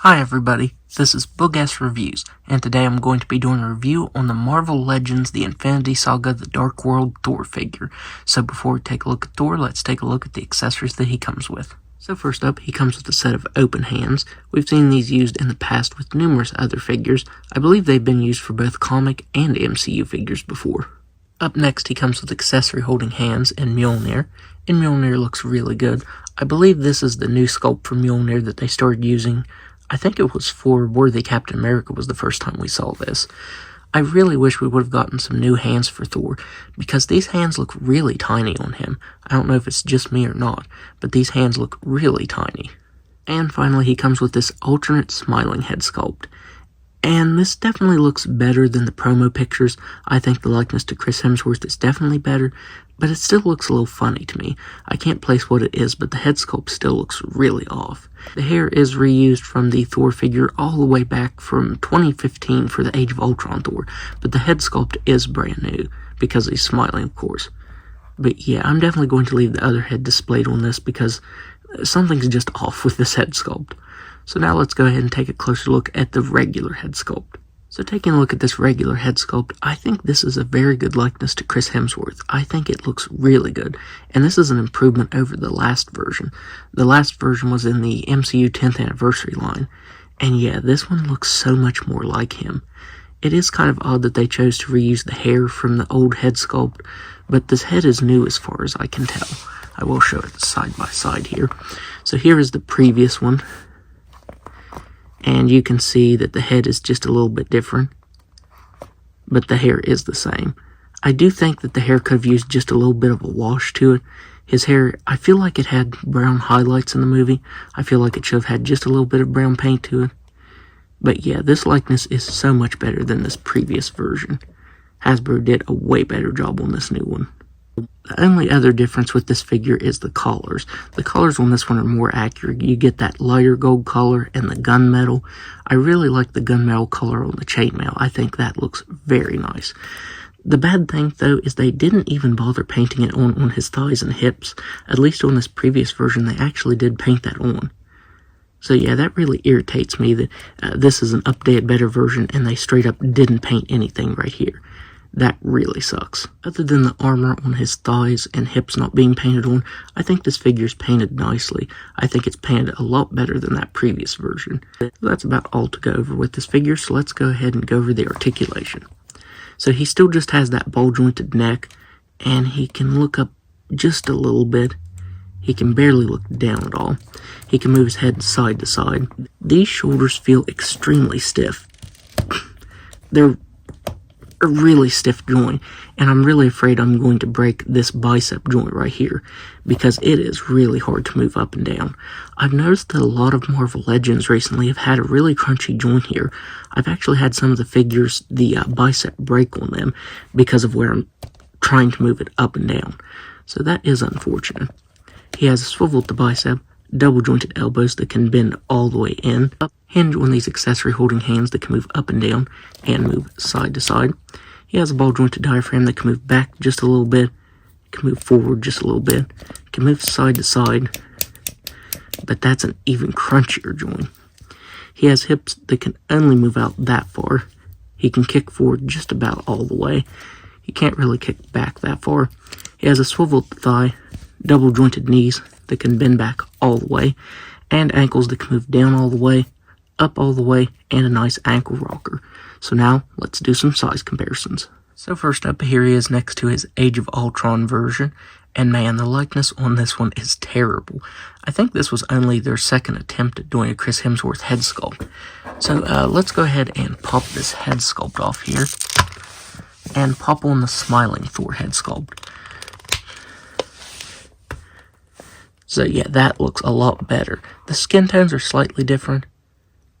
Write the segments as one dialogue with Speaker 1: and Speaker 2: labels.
Speaker 1: Hi everybody, this is Boog Reviews, and today I'm going to be doing a review on the Marvel Legends The Infinity Saga The Dark World Thor figure. So before we take a look at Thor, let's take a look at the accessories that he comes with. So first up, he comes with a set of open hands. We've seen these used in the past with numerous other figures. I believe they've been used for both comic and MCU figures before. Up next, he comes with accessory holding hands in Mjolnir, and Mjolnir looks really good. I believe this is the new sculpt for Mjolnir that they started using. I think it was for Worthy Captain America was the first time we saw this. I really wish we would have gotten some new hands for Thor, because these hands look really tiny on him. I don't know if it's just me or not, but these hands look really tiny. And finally, he comes with this alternate smiling head sculpt. And this definitely looks better than the promo pictures. I think the likeness to Chris Hemsworth is definitely better, but it still looks a little funny to me. I can't place what it is, but the head sculpt still looks really off. The hair is reused from the Thor figure all the way back from 2015 for the Age of Ultron Thor, but the head sculpt is brand new, because he's smiling, of course. But yeah, I'm definitely going to leave the other head displayed on this, because something's just off with this head sculpt. So now let's go ahead and take a closer look at the regular head sculpt. So taking a look at this regular head sculpt, I think this is a very good likeness to Chris Hemsworth. I think it looks really good, and this is an improvement over the last version. The last version was in the MCU 10th anniversary line, and yeah, this one looks so much more like him. It is kind of odd that they chose to reuse the hair from the old head sculpt, but this head is new as far as I can tell. I will show it side by side here. So here is the previous one. And you can see that the head is just a little bit different, but the hair is the same. I do think that the hair could have used just a little bit of a wash to it. His hair, I feel like it had brown highlights in the movie. I feel like it should have had just a little bit of brown paint to it. But yeah, this likeness is so much better than this previous version. Hasbro did a way better job on this new one. The only other difference with this figure is the collars. The collars on this one are more accurate. You get that lighter gold color and the gunmetal. I really like the gunmetal color on the chainmail. I think that looks very nice. The bad thing, though, is they didn't even bother painting it on his thighs and hips. At least on this previous version, they actually did paint that on. So yeah, that really irritates me that this is an updated, better version, and they straight up didn't paint anything right here. That really sucks. Other than the armor on his thighs and hips not being painted on, I think this figure's painted nicely. I think it's painted a lot better than that previous version. That's about all to go over with this figure, so let's go ahead and go over the articulation. So he still just has that ball-jointed neck, and he can look up just a little bit. He can barely look down at all. He can move his head side to side. These shoulders feel extremely stiff. They're a really stiff joint, and I'm really afraid I'm going to break this bicep joint right here, because it is really hard to move up and down. I've noticed that a lot of Marvel Legends recently have had a really crunchy joint here. I've actually had some of the figures, the bicep break on them, because of where I'm trying to move it up and down. So that is unfortunate. He has a swivel at the bicep, double jointed elbows that can bend all the way in, hinge on these accessory holding hands that can move up and down and move side to side. He has a ball jointed diaphragm that can move back just a little bit, can move forward just a little bit, can move side to side, but that's an even crunchier joint. He has hips that can only move out that far. He can kick forward just about all the way. He can't really kick back that far. He has a swiveled thigh, double jointed knees that can bend back all the way, and ankles that can move down all the way, up all the way, and a nice ankle rocker. So now, let's do some size comparisons. So first up, here he is next to his Age of Ultron version, and man, the likeness on this one is terrible. I think this was only their second attempt at doing a Chris Hemsworth head sculpt. So let's go ahead and pop this head sculpt off here, and pop on the smiling Thor head sculpt. So yeah, that looks a lot better. The skin tones are slightly different,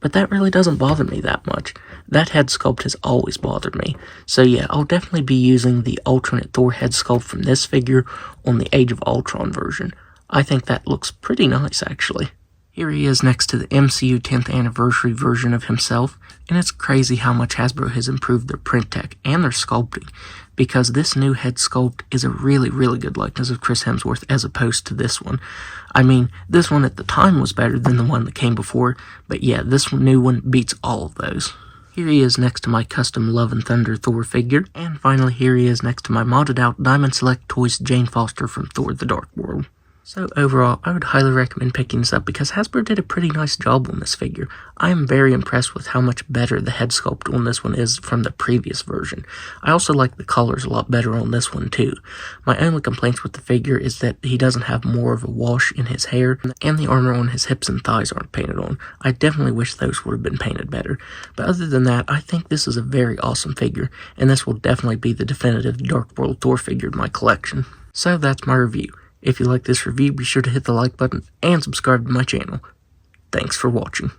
Speaker 1: but that really doesn't bother me that much. That head sculpt has always bothered me. So yeah, I'll definitely be using the alternate Thor head sculpt from this figure on the Age of Ultron version. I think that looks pretty nice, actually. Here he is next to the MCU 10th anniversary version of himself, and it's crazy how much Hasbro has improved their print tech and their sculpting, because this new head sculpt is a really, really good likeness of Chris Hemsworth as opposed to this one. I mean, this one at the time was better than the one that came before, but yeah, this new one beats all of those. Here he is next to my custom Love and Thunder Thor figure, and finally here he is next to my modded out Diamond Select Toys Jane Foster from Thor the Dark World. So overall, I would highly recommend picking this up because Hasbro did a pretty nice job on this figure. I am very impressed with how much better the head sculpt on this one is from the previous version. I also like the colors a lot better on this one too. My only complaints with the figure is that he doesn't have more of a wash in his hair, and the armor on his hips and thighs aren't painted on. I definitely wish those would have been painted better. But other than that, I think this is a very awesome figure, and this will definitely be the definitive Dark World Thor figure in my collection. So that's my review. If you like this review, be sure to hit the like button and subscribe to my channel. Thanks for watching.